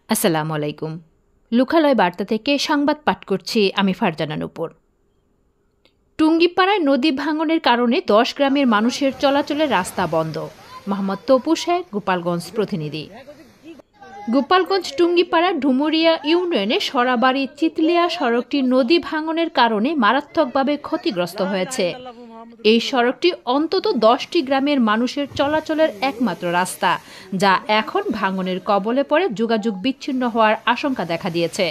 আসসালামু আলাইকুম। লোকালয় বার্তা থেকে সংবাদ পাঠ করছি আমি ফারজানা নূপুর। টুঙ্গিপাড়ায় নদী ভাঙনের কারণে 10 গ্রামের মানুষের চলাচলের রাস্তা বন্ধ। মোহাম্মদ তপু শেখ, গোপালগঞ্জ প্রতিনিধি। গোপালগঞ্জ টুঙ্গিপাড়া ডুমুরিয়া ইউনিয়নে সরাবাড়ি চিতলিয়া সড়কটি নদী ভাঙনের কারণে মারাত্মকভাবে ক্ষতিগ্রস্ত হয়েছে। এই সড়কটি অন্তত 10টি গ্রামের মানুষের চলাচলের একমাত্র রাস্তা, যা এখন ভাঙনের কবলে পড়ে যোগাযোগ বিচ্ছিন্ন হওয়ার আশঙ্কা দেখা দিয়েছে।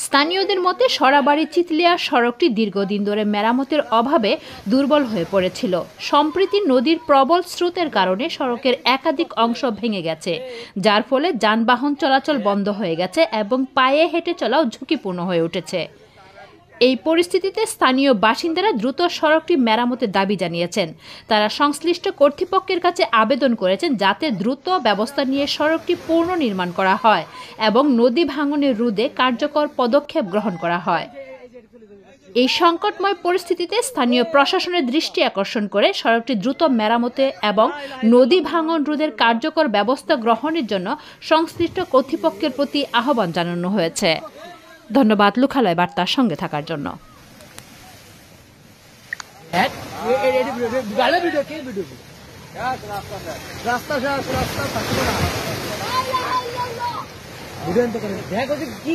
স্থানীয়দের মতে সরাবাড়ি চিতলিয়া সড়কটি দীর্ঘদিন ধরে মেরামতের অভাবে দুর্বল হয়ে পড়েছিল। সম্প্রতি নদীর প্রবল স্রোতের কারণে সড়কের একাধিক অংশ ভেঙে গেছে, যার ফলে যানবাহন চলাচল বন্ধ হয়ে গেছে এবং পায়ে হেঁটে চলাও ঝুঁকিপূর্ণ হয়ে উঠেছে। এই পরিস্থিতিতে স্থানীয় বাসিন্দারা দ্রুত সড়কটি মেরামতের দাবি জানিয়েছেন। তারা সংশ্লিষ্ট কর্তৃপক্ষের কাছে আবেদন করেছেন যাতে দ্রুত ব্যবস্থা নিয়ে সড়কটি পুনর্নির্মাণ করা হয় এবং নদী ভাঙনের রোধে কার্যকর পদক্ষেপ গ্রহণ করা হয়। এই সংকটময় পরিস্থিতিতে স্থানীয় প্রশাসনের দৃষ্টি আকর্ষণ করে সড়কটি দ্রুত মেরামতে এবং নদী ভাঙন রোধের কার্যকর ব্যবস্থা গ্রহণের জন্য সংশ্লিষ্ট কর্তৃপক্ষের প্রতি আহ্বান জানানো হয়েছে। ধন্যবাদ লোকালয় বার্তার সঙ্গে থাকার জন্য। কি